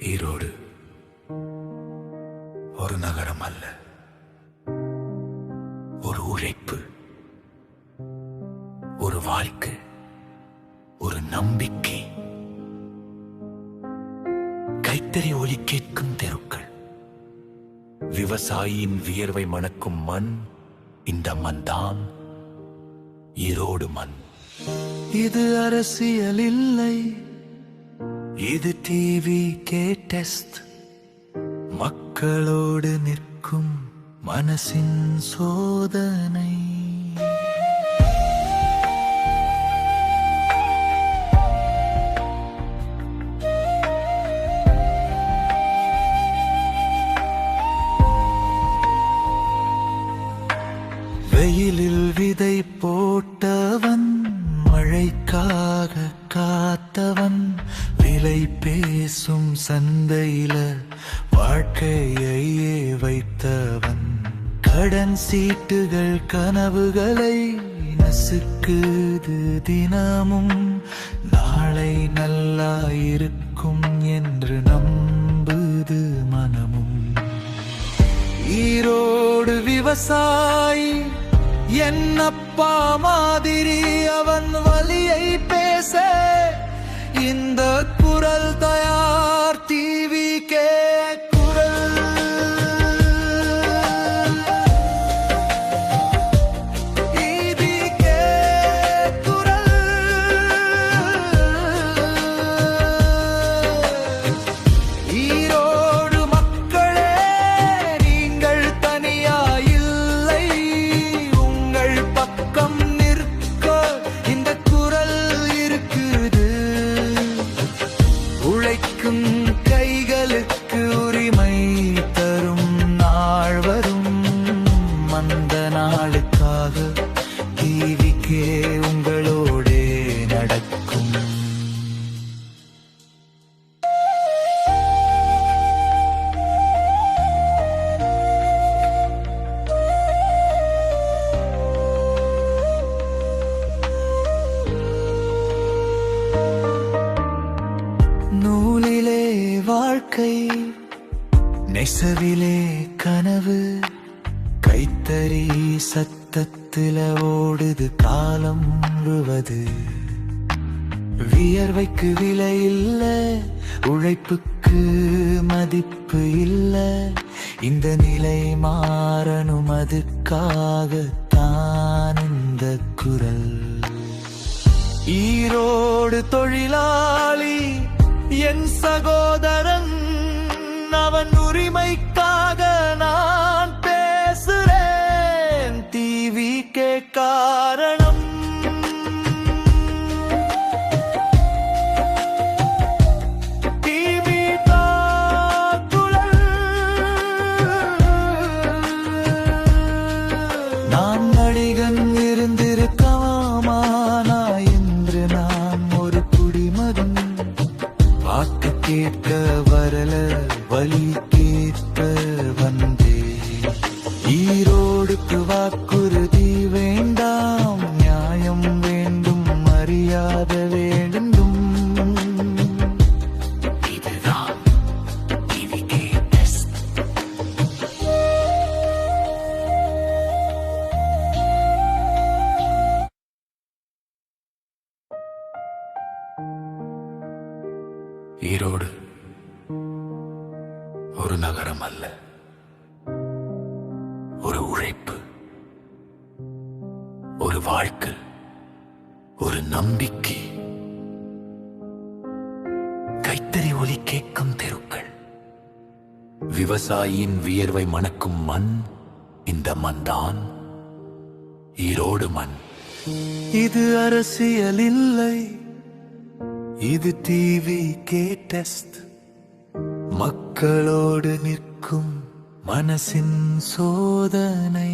ஈரோடு ஒரு நகரம் அல்ல, ஒரு உழைப்பு, ஒரு வாழ்க்கை, ஒரு நம்பிக்கை. கைத்தறி ஒலி கேட்கும் தெருக்கள், விவசாயியின் வியர்வை மணக்கும் மண். இந்த மண் தான் ஈரோடு மண். இது அரசியல் இல்லை, இது டிவி டெஸ்ட். மக்களோடு நிற்கும் மனசின் சோதனை. வெயிலில் விதை போட்டவன், மழைக்காக காத்தவன், விலை பேசும் சந்தையில வாழ்க்கையே வைத்தவன். கடன் சீட்டுகள் கனவுகளை நசுக்குது தினமும். நாளை நல்லா இருக்கும் என்று நம்புது மனமும். ஈரோடு விவசாயி என்னப்பா மாதிரி, அவன் வலியை பேச இந்த குரல் தயார். டிவி குரல். குரல். ஈரோடு மக்களே, நீங்கள் தனியாயில்லை, உங்கள் பக்கம் நிற்க இந்த குரல் இருக்குது. உழைக்கும் கைகளுக்கு உரிமை தரும் நாள் வரும். அந்த நாளுக்காக டிவிக்கே உங்களோடே நடக்கும். நூலிலே வாழ்க்கை, நெசவிலே கனவு, கைத்தறி சத்தத்தில ஓடுது காலம் முழுவது. வியர்வைக்கு விலை இல்ல, உழைப்புக்கு மதிப்பு இல்ல. இந்த நிலை மாறணும், அதுக்காகத்தான் இந்த குரல். ஈரோடு தொழிலாளி என் சகோதரன், அவன் உரிமைக்காக நான் பேசுறேன். டிவி காரணம். டிவி குரல். நான் நடிகன் இருந்திருக்கலாமா என்று நான் ஒரு குடிமகன். பாட்டு கேட்க வரல, வலி கேட்க வந்தே. ஈரோடுக்கு வாக்குறுதி வேண்டாம், நியாயம் வேண்டும், மரியாதை வேண்டும். இதுதான் டிவி டெஸ்ட். ஈரோடு ஒரு நகரம் அல்ல, ஒரு உழைப்பு, ஒரு வாழ்க்கை, ஒரு நம்பிக்கை. கைத்தறி ஒலி கேட்கும் தெருக்கள், விவசாயியின் வியர்வை மணக்கும் மண். இந்த மண் தான் ஈரோடு மண். இது அரசியல் இல்லை, இது டிவி டெஸ்ட். மக்களோடு நிற்கும் மனசின் சோதனை.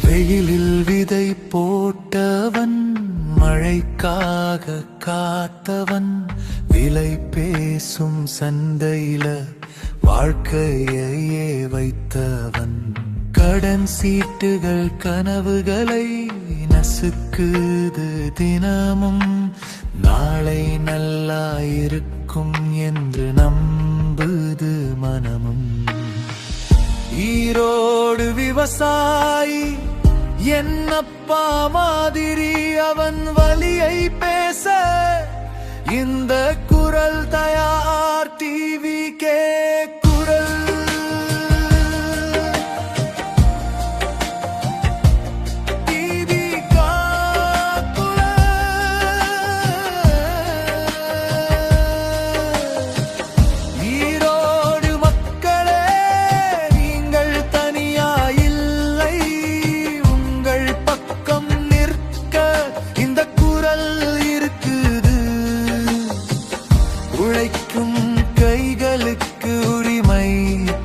வெயிலில் விதை போட்டவன், மழைக்காக காத்தவன், விலை பேசும் சந்தையில வாழ்க்கையே வைத்தவன். கடன் சீட்டுகள் கனவுகளை நசுக்குது தினமும், நாளை நல்லா இருக்கும் என்று நம்புது மனமும். ஈரோடு விவசாயி என்னப்பா மாதிரி, அவன் வலியை பேச இந்த குரல் தயார். டிவி கே குரல். உழைக்கும் கைகளுக்கு உரிமை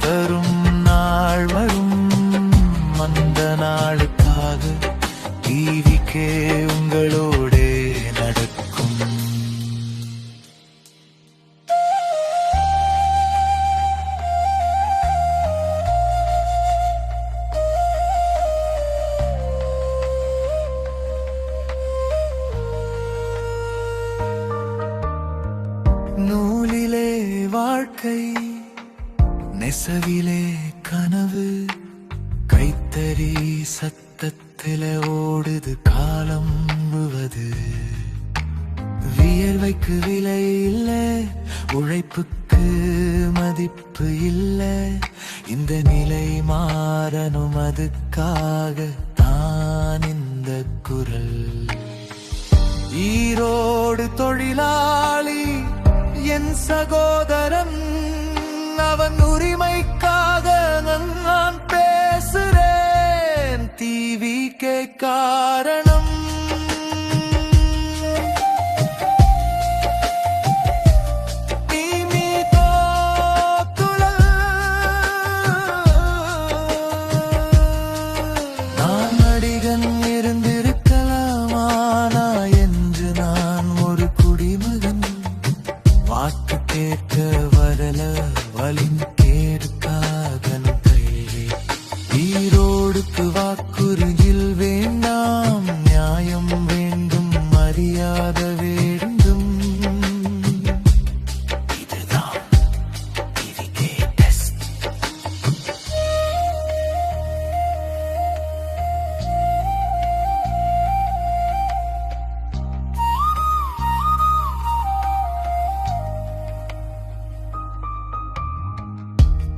தரும் நாள் வரும், அந்த நாளுக்காக டிவிக்கே உங்களோடே நடக்கும். நூலிலே வாழ்க்கை, நெசவிலே கனவு, கைத்தறி சத்தத்திலே ஓடுது காலம் முழுவது. வியர்வைக்கு விலை இல்லை, உழைப்புக்கு மதிப்பு இல்லை, இந்த நிலை மாறணும், அதுக்காக தான் இந்த குரல். ஈரோடு தொழிலாளி என் சகோதரன், அவன் உரிமைக்காக நான் பேசுறேன். டிவி கே காரணம். நான் நடிகன் இருந்திருக்கலாம், ஆனா என்று நான் ஒரு குடிமகன். வாக்கு கேட்க வரல, வலின் கேடுக்காக கைவே. ஈரோடுக்கு வாக்குறுதியில் வேண்டாம், நியாயம் வேண்டும், மரியாதை வேண்டும். இதுதான் டிவி டெஸ்ட்.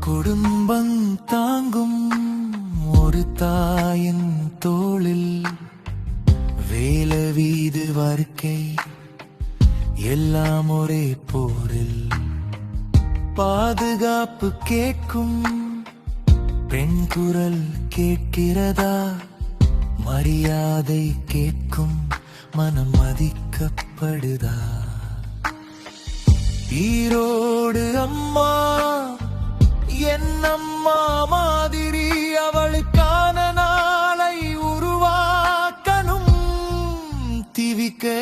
குடும்பம் தாங்கும் ஒரு தாயின் தோளில், வேலை வீடு வாழ்க்கை எல்லாம் ஒரே போரில். பாதுகாப்பு கேட்கும் பெண் குரல் கேட்கிறதா, மரியாதை கேட்கும் மனம் மதிக்கப்படுதா. ஈரோடு அம்மா என் அம்மா மாதிரி, அவளுக்கான நாளை உருவாக்கணும். டிவிக்கே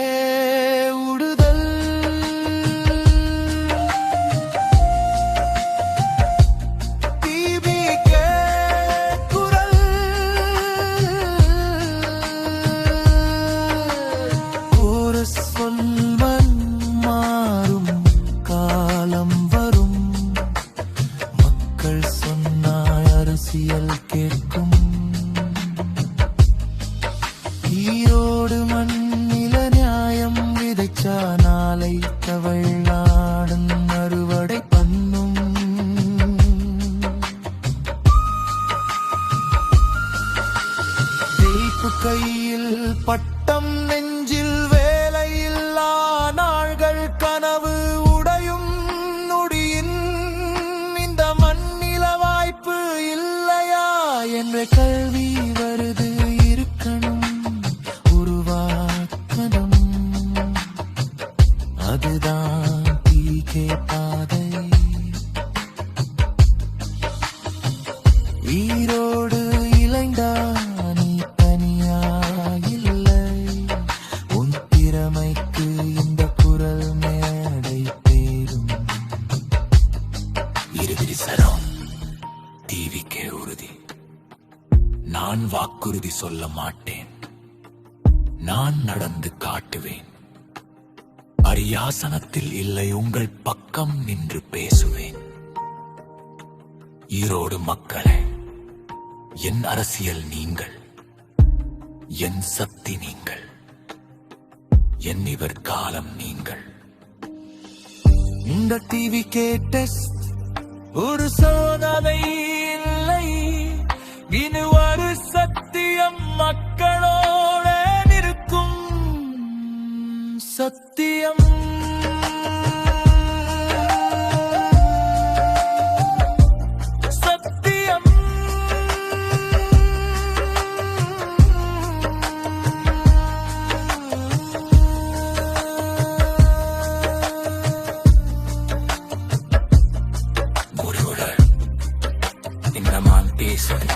உடுதல். டிவிக்கே குரல். ஒரு சொல்வன் மாறும், காலம் வரும், மக்கள் சொன்னாய் அரசியல் கேட்கும். ஈரோடு மண்ணில நியாயம் விதைச்சா, நாளை தமிழ்நாடும் அறுவடை பண்ணும். ஜெயிப்பு கையில், பட்டம் நெஞ்சில், வேலையில்லா நாள்கள் கனவு உடையும் நொடியின். இந்த மண்ணில வாய்ப்பு இல்லையா என்ற கல்வி வருது, இருக்கணும் உருவாக்கணும். அதுதான் டிகே பாதை. ஈரோடு இளைஞா நீ தனியா இல்லை, உன் திறமைக்கு இந்த வாக்குறுதி சொல்ல மாட்டேன், நான் நடந்து காட்டுவேன். அரியாசனத்தில் இல்லை, உங்கள் பக்கம் நின்று பேசுவேன். ஈரோடு மக்களே, என் அரசியல் நீங்கள், என் சக்தி நீங்கள், என் இவர் காலம் நீங்கள். இந்த டிவி டெஸ்ட் ஒரு சோதனை இல்லை, இனி ஒரு சத்தியம் மக்களோட நிற்கும் சத்தியம். சத்தியம். முருகர் இந்த மான் பேசுது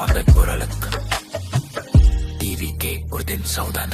அந்த குரலுக்கு டிவிக்கே ஒரு दिन सावधान